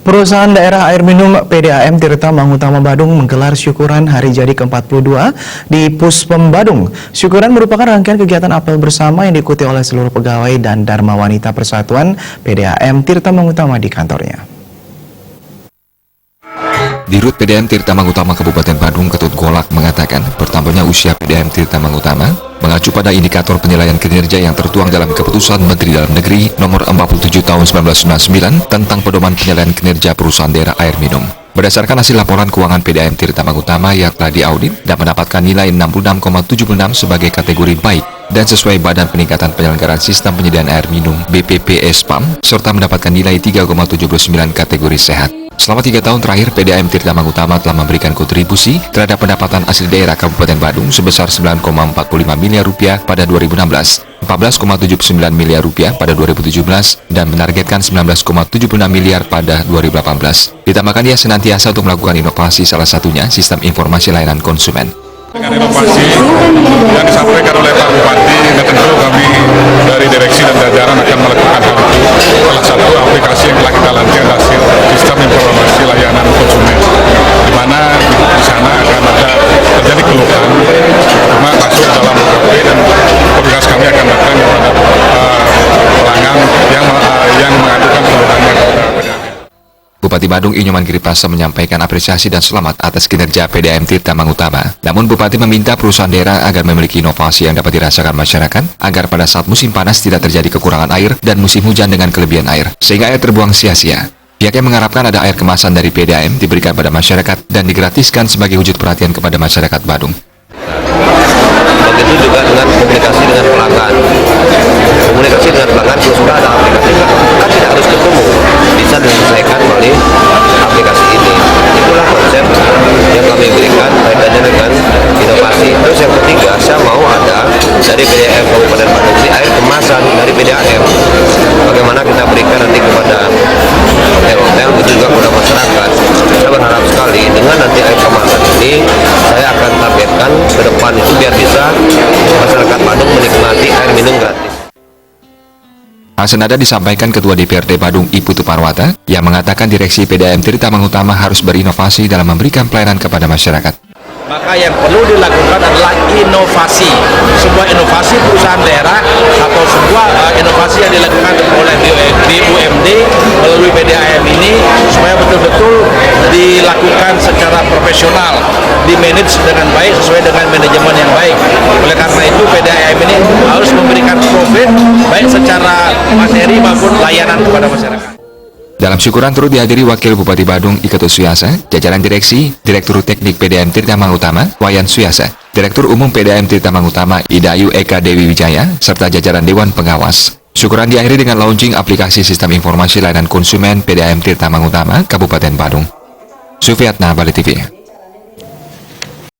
Perusahaan Daerah Air Minum PDAM Tirta Mangutama Badung menggelar syukuran hari jadi ke-42 di Puspem Badung. Syukuran merupakan rangkaian kegiatan apel bersama yang diikuti oleh seluruh pegawai dan Dharma Wanita Persatuan PDAM Tirta Mangutama di kantornya. Dirut PDAM Tirta Mangutama Kabupaten Badung, Ketut Golak, mengatakan bertambahnya usia PDAM Tirta Mangutama mengacu pada indikator penilaian kinerja yang tertuang dalam Keputusan Menteri Dalam Negeri Nomor 47 Tahun 1999 tentang pedoman penilaian kinerja perusahaan daerah air minum. Berdasarkan hasil laporan keuangan PDAM Tirta Mangutama yang telah diaudit dan mendapatkan nilai 66,76 sebagai kategori baik dan sesuai Badan Peningkatan Penyelenggaraan Sistem Penyediaan Air Minum BPPS PAM, serta mendapatkan nilai 3,79 kategori sehat. Selama 3 tahun terakhir, PDAM Tirta Mangutama telah memberikan kontribusi terhadap pendapatan asli daerah Kabupaten Badung sebesar 9,45 miliar rupiah pada 2016, 14,79 miliar rupiah pada 2017, dan menargetkan 19,76 miliar pada 2018. Ditambahkan ia senantiasa untuk melakukan inovasi, salah satunya sistem informasi layanan konsumen. Dengan inovasi yang disampaikan oleh Pak Bupati, tentu kami dari direksi dan jajaran akan melakukan hal itu. Salah satu aplikasi yang telah kita launching hasil sistem informasi layanan konsumen, di mana di sana akan ada terjadi keluhan, cuma masuk dalam UKP dan petugas kami akan datang kepada pelanggan yang mengadukan keluhannya kepada PDAM. Bupati Badung Inyoman Giripasa menyampaikan apresiasi dan selamat atas kinerja PDAM Tirta Mangutama. Namun Bupati meminta perusahaan daerah agar memiliki inovasi yang dapat dirasakan masyarakat agar pada saat musim panas tidak terjadi kekurangan air dan musim hujan dengan kelebihan air, sehingga air terbuang sia-sia. Pihaknya mengharapkan ada air kemasan dari PDAM diberikan pada masyarakat dan digratiskan sebagai wujud perhatian kepada masyarakat Badung. Begitu juga dengan komunikasi dengan pelanggan. Komunikasi dengan pelanggan kalau sudah ada aplikasi kan tidak harus ketemu, bisa diselesaikan melalui aplikasi ini. Itulah konsep yang kami berikan kaitannya dengan inovasi. Terus yang ketiga, saya mau ada dari PDAM Kabupaten Badung ini air kemasan dari PDAM. Bagaimana kita berikan nanti kepada hotel-hotel, begitu juga kepada masyarakat. Saya berharap sekali dengan nanti air kemasan ini, saya akan targetkan ke depan itu biar bisa masyarakat Badung menikmati air minum gratis. Hal senada disampaikan Ketua DPRD Badung Iputu Parwata yang mengatakan direksi PDAM Tirta Mangutama harus berinovasi dalam memberikan pelayanan kepada masyarakat. Maka yang perlu dilakukan adalah inovasi. Sebuah inovasi perusahaan daerah atau sebuah inovasi yang dilakukan oleh BUMD melalui PDAM ini supaya betul-betul dilakukan secara profesional, dimanage dengan baik sesuai dengan manajemen yang baik. Oleh karena itu PDAM ini harus memberikan profit baik secara materi maupun layanan kepada masyarakat. Dalam syukuran turut dihadiri Wakil Bupati Badung Iketut Suyasa, jajaran direksi, Direktur Teknik PDAM Tirta Mangutama, Wayan Suyasa, Direktur Umum PDAM Tirta Mangutama, Idayu Eka Dewi Wijaya, serta jajaran Dewan Pengawas. Syukuran diakhiri dengan launching aplikasi Sistem Informasi Layanan Konsumen PDAM Tirta Mangutama, Kabupaten Badung. Sufiatna, Bali TV.